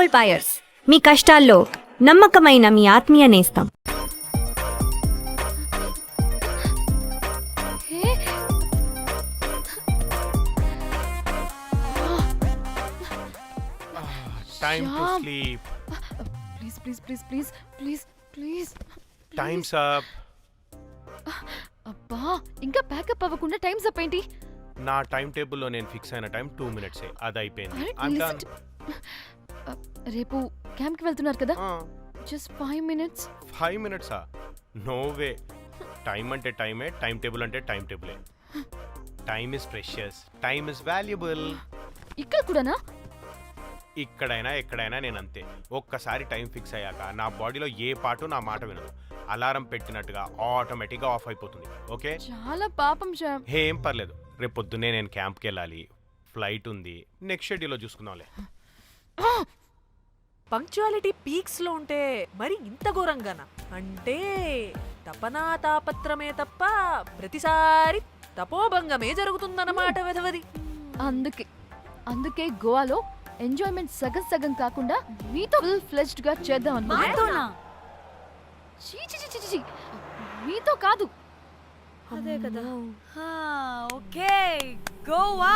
Gold buyers, మీ కష్టాల్లో నమ్మకమైన మీ ఆత్మీయ నేస్తం. Time to sleep. Please. Time's up. అబ్బా, ఇంకా ప్యాకప్ అవ్వకుండా టైమ్స్ అప్ ఏంటి? నా టైం టేబుల్లో నేను ఫిక్స్ అయిన టైం 2 minutes అది అయిపోయింది. రేపు క్యాంప్ కి వెళ్తున్నారు కదా? Just 5 minutes. 5 minutes? No way. Time అంటే టైమే, టైం టేబుల్ అంటే టైం టేబులే. Time is precious, time is valuable. ఇక్కడ కూడానా? ఇక్కడైనా ఎక్కడైనా నేను అంతే. ఒక్కసారి టైం ఫిక్స్ అయ్యాక నా బాడీలో ఏ పాటు నా మాట వినదు. అలారం పెట్టినట్టుగా ఆటోమేటిక్గా ఆఫ్ అయిపోతుంది. ఓకే, చాలా పాపం శ్యామ్. ఏం పర్లేదు, రేపు పొద్దున్నే నేను క్యాంప్కి వెళ్ళాలి, ఫ్లైట్ ఉంది. నెక్స్ట్ షెడ్యూల్లో చూసుకుందాంలే. పంక్చువాలిటీ పీక్స్ లో ఉంటే మరి ఇంత ఘోరంగానా? అంటే తపనా తాపత్రమే తప్ప ప్రతిసారి తపోభంగమే జరుగుతుందన్నమాట వెధవది. అందుకే గోవాలో ఎంజాయ్మెంట్ సగం సగం కాకుండా మీతో ఫుల్ ఫ్లెజ్డ్ గా చేద్దాం అనుకున్నా. మీతో కాదు. అదే కదా. ఓకే, గోవా.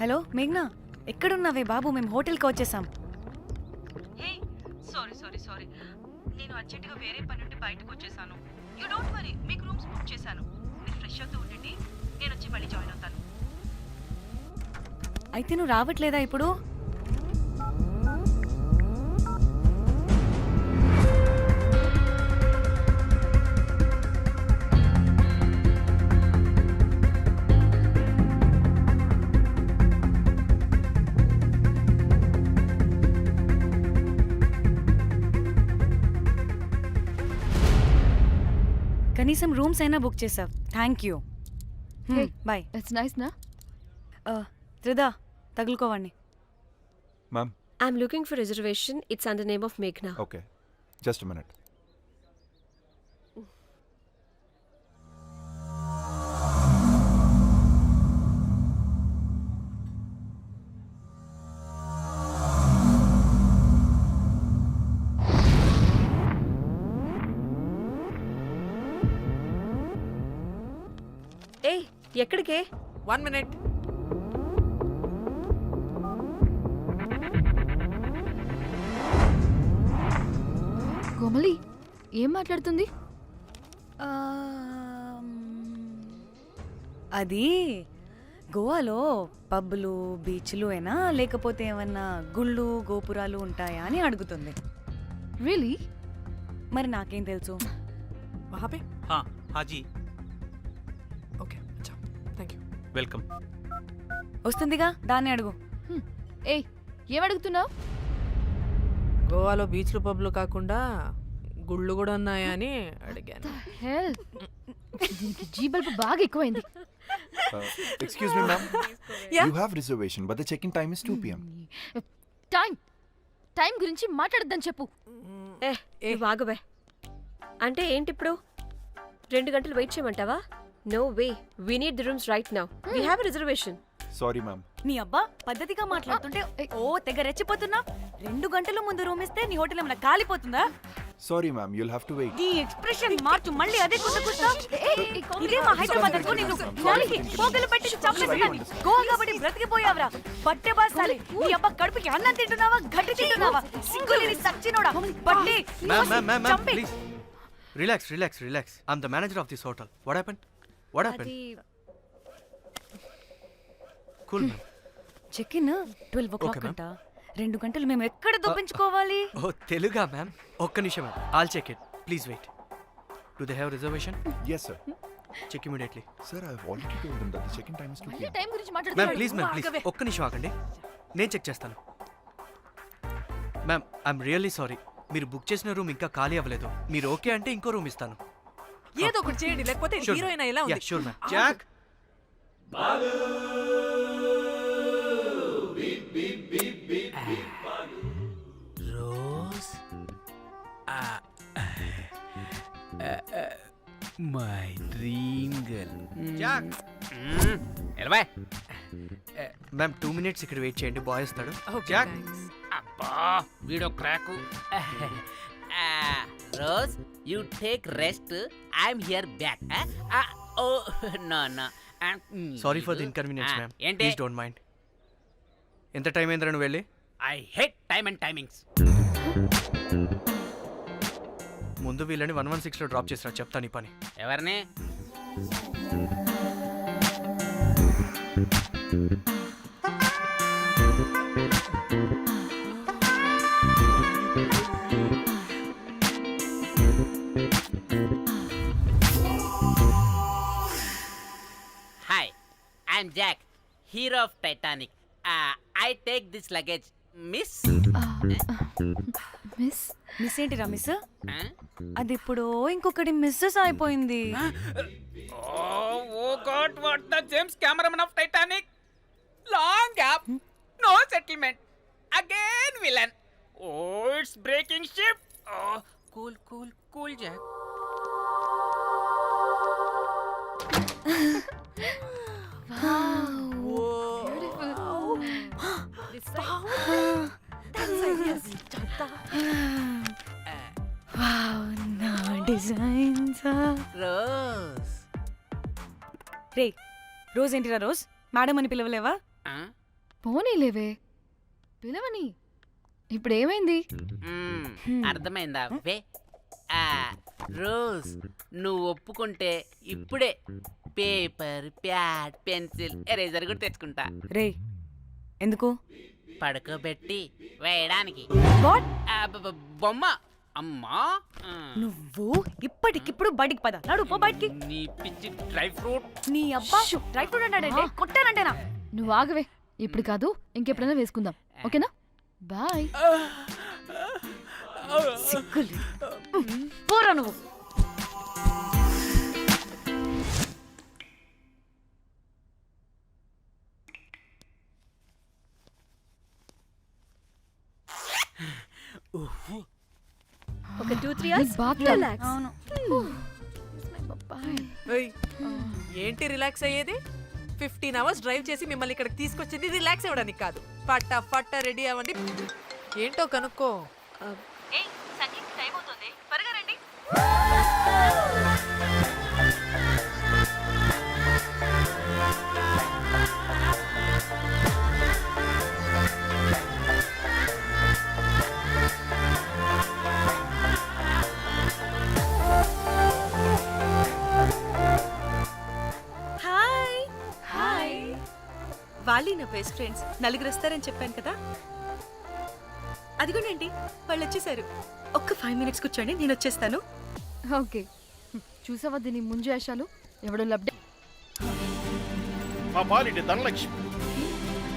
హలో మేఘ్నా, ఎక్కడున్నావే బాబు? మేము హోటల్కి వచ్చేసాం. సారీ నేను అర్జెంటుగా వేరే పని నుండి బయటకు వచ్చేసాను. యూ డోంట్ వరీ, మీకు రూమ్స్ బుక్ చేశాను. మీరు ఫ్రెష్ అవుతూ ఉండండి, నేను వచ్చి మళ్ళీ జాయిన్ అవుతాను. అయితే నువ్వు రావట్లేదా ఇప్పుడు? కనీసం రూమ్స్ అయినా బుక్ చేసావు, thank you. Bye. It's nice నా. త్రిదా, తగులుకోవండి. Ma'am. I'm looking for reservation. It's under name of Meghna. Okay. Just a minute. ఏ ఎక్కడికే? 1 minute. కోమలి ఏం మాట్లాడుతుంది? అది గోవాలో పబ్బులు బీచ్లు అయినా లేకపోతే ఏమన్నా గుళ్ళు గోపురాలు ఉంటాయా అని అడుగుతుంది. రియలీ? మరి నాకేం తెలుసు? वहाँ पे? हाँ जी, ओके, अच्छा, थैंक यू. वेलकम. వస్తుందిగా, దాన్ని అడుగు. ఏయ్, ఏం అడుగుతున్నావు? గోవాలో బీచ్లు పబ్లు కాకుండా గుళ్ళు కూడా ఉన్నాయా అని అడిగాను. హెల్, దీనికి జీ బల్బ్ బాగా ఎక్కువైంది. Excuse me, ma'am. Yeah? You have reservation, but the check-in time is 2 p.m. Time గురించి మాట్లాడద్దని చెప్పు. బాగుబే. అంటే ఏంటి ఇప్పుడు 2 గంటలు వెయిట్ చేయమంటావా? No way, we need the rooms right now. We have a reservation. Sorry, ma'am. నీ అబ్బా పద్ధతిగా మాట్లాడుతుంటే ఓ తెగ రెచ్చిపోతున్నా. 2 గంటల ముందు రూమ్ ఇస్తే నీ హోటల్ ఏమైనా కాలిపోతుందా? Sorry, ma'am. You'll have to wait. నీ ఎక్స్ప్రెషన్ మార్చు, మళ్ళీ అదే కుట్టుకుంటా. ఇదే మా హైదరాబాద్ అనుకో, నిన్ను గాలికి పోగలు పెట్టి చంపేసేదాన్ని. గోవా కాబట్టి బ్రతికిపోయావరా పట్టే బాసాలి. నీ అబ్బా కడుపుకి అన్నం తింటున్నావా, గడ్డి తింటున్నావా? సిగ్గులేని సచ్చినోడా. పట్టి Ma'am, చంపి. please. Relax I'm the manager of this hotel. What happen? అది cool ma'am. Check in 12 o'clock Okay, ma'am. అంట. 2 గంటలు మేము ఎక్కడ దొప్పించుకోవాలి? ఓ తెలుగా మ్యామ్? ఒక్క నిమిషం ma'am, all check it. Please wait. Do they have reservation? Yes, sir. Check immediately. Sir, I've already told them that the check-in time is 2 మళ్ళీ p.m. Time గురించి ma'am మాట్లాడుతున్నాడు. Please ఒక్క నిమిషం ఆగండి, నేను చెక్ చేస్తాను. మ్యామ్ ఐఎమ్ రియల్లీ సారీ, మీరు book చేసిన రూమ్ ఇంకా ఖాళీ అవ్వలేదు. మీరు ఓకే అంటే ఇంకో రూమ్ ఇస్తాను. ఏదో ఒకటి చేయండి, లేకపోతే హీరోయిన్ ఎలా ఉంది? Sure ma'am. Jack Rose my dream girl. Jack ఎలవా మ్యామ్ 2 minutes ఇక్కడ వెయిట్ చేయండి, బాయ్ వస్తాడు. Okay, Jack thanks. అబ్బా వీడో క్రాకు. Rose you take rest, I'm here back. Oh no no sorry for the inconvenience ma'am, ఏంటి? Please don't mind. ఎంత time అయిందిరా నువ్వు వెళ్ళి? I hate time and timings. ముందు వీళ్ళని 116 లో డ్రాప్ చేసిరా, చెప్తాను ఈ పని. ఎవరిని? Hi, I'm Jack, hero of Titanic. I take this luggage miss. Miss miss ఏంటిరా మిస్? అది ఇప్పుడు ఇంకొకటి మిస్సెస్ అయిపోయింది. Oh God, what the James Cameron of Titanic? Long gap, no settlement. Again villain. Oh, it's breaking ship. Oh, cool, Jack. నా designs. Rose. రే rose ఏంటిరా rose? Madam అని పిలవలేవా? పోనీలేవే, పిలవని. ఇప్పుడు ఏమైంది? అర్థమైందా? వే రోజ్, నువ్వు ఒప్పుకుంటే ఇప్పుడే పేపర్, ప్యాడ్, పెన్సిల్, ఎరేజర్ కూడా తెచ్చుకుంటా. రే ఎందుకు? పడుకోబెట్టి వేయడానికి. వాట్? బొమ్మ. అమ్మా, నువ్వు ఇప్పటికిప్పుడు బయటికి పద. నడు పో బయటికి. నీ పిచ్చి డ్రై ఫ్రూట్. నీ అబ్బా డ్రై ఫ్రూట్ అన్నాడంటే కొట్టానంటేనా? నువ్వు ఆగవే, ఇప్పుడు కాదు ఇంకెప్పుడైనా వేసుకుందాం, ఓకేనా? బాయ్. సిగ్గులు. పోరా నువ్వు. ఒక 2-3 hours bathroom. relax. అవును. ఏయ్, ఏంటి రిలాక్స్ అయ్యేది? 15 hours డ్రైవ్ చేసి మిమ్మల్ని ఇక్కడికి తీసుకొచ్చింది రిలాక్స్ అవ్వడానికి కాదు. పట్ట రెడీ అవ్వండి. ఏంటో కనుక్కో. ఏయ్ సంగీత్ టైం అవుతుంది, త్వరగా రండి. హాయ్. వాళ్ళే నా బెస్ట్ ఫ్రెండ్స్. నలుగురు వస్తారని చెప్పాను కదా, అదిగోనండి వాళ్ళు వచ్చేసారు. ఒక్క 5 minutes కూర్చోండి, నేను వచ్చేస్తాను. ఓకే, చూసావా దీని ముంజు వేషాలు? ఎవడో లబ్డే. మా పాలిటి ధనలక్ష్మి,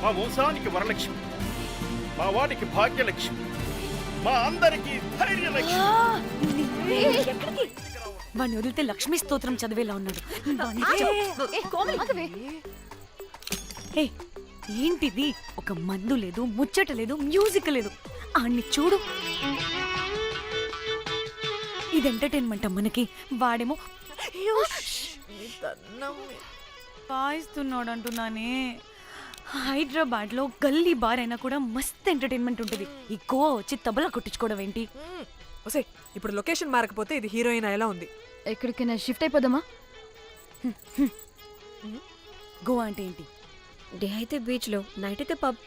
మా వంశానికి వరలక్ష్మి, మా వాడికి భాగ్యలక్ష్మి, మా అందరికి ధైర్యలక్ష్మి. ఎక్కడికి? వాడిని వదిలితే లక్ష్మీ స్తోత్రం చదివేలా ఉన్నాడు. ఆగవే. ఏ ఏంటిది? ఒక మందు లేదు, ముచ్చట లేదు, మ్యూజిక్ లేదు. ఆన్ని చూడు. ఇది ఎంటర్టైన్మెంట్ మనకి. వాడేమో పాయిస్తున్నాడు అంటున్నానే. హైదరాబాద్ లో గల్లీ బార్ అయినా కూడా మస్త్ ఎంటర్టైన్మెంట్ ఉంటుంది. ఈ గోవా వచ్చి తబలా కొట్టించుకోవడం ఏంటి? ఒసే, ఇప్పుడు లొకేషన్ మారకపోతే ఇది హీరోయిన్ ఎలా ఉంది? ఎక్కడికైనా షిఫ్ట్ అయిపోదామా? గోవా అంటే ఏంటి? డే అయితే బీచ్ లో, నైట్ అయితే పబ్.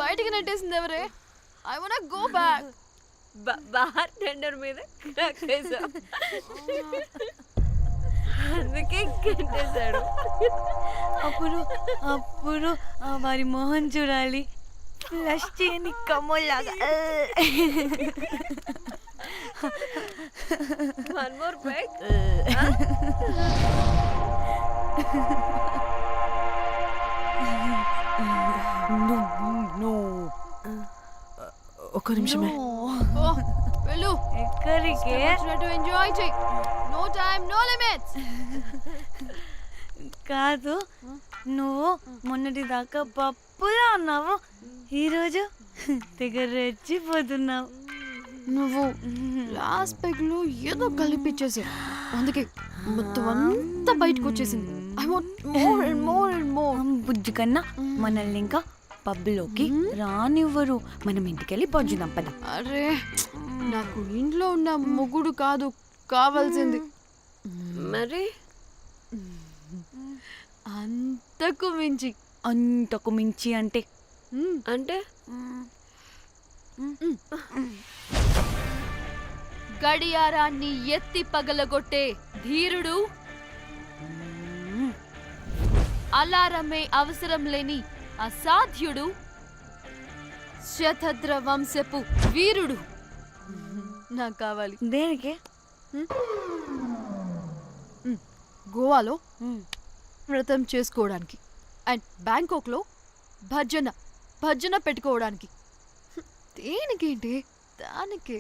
బయటికి నెట్టేసింది ఎవరే? I want go back. Bar tender మీద కక్కేసా అందుకే కట్టేశాడు. అప్పుడు అప్పుడు వారి మొహం చూడాలి, ఫ్లష్ చేయని కమ్మోల్లాగా. One more break. ఒక్క నిమిషమే. వెళ్ళు. ఎక్కడికే? ఎంజాయ్ చెయ్. No time no limits. కాదు, నువ్వు మొన్నటి దాకా పప్పులా ఉన్నావు, ఈరోజు తెగ రెచ్చిపోతున్నావు. నువ్వు లాస్ట్ పెగ్ లో ఏదో కలిపిచ్చేసావు, అందుకే మొత్తం అంతా బయటకు వచ్చేసింది. I want more and more and more. బుజ్జి కన్నా మనల్ని ఇంకా పబ్లోకి రానివ్వరు. మనం ఇంటికెళ్ళి పడుచుదాం పద. అరే, నాకు ఇంట్లో ఉన్న మొగుడు కాదు కావాల్సింది, మరి అంతకు మించి. అంతకు మించి అంటే అంటే గడియారాన్ని ఎత్తి పగలగొట్టే ధీరుడు, అలారమే అవసరం లేని అసాధ్యుడు, శతద్ర వంశపు వీరుడు నాకు కావాలి. దేనికి? గోవాలో వ్రతం చేసుకోవడానికి అండ్ బ్యాంకాక్లో భజన పెట్టుకోవడానికి. దేనికేంటి? దానికే.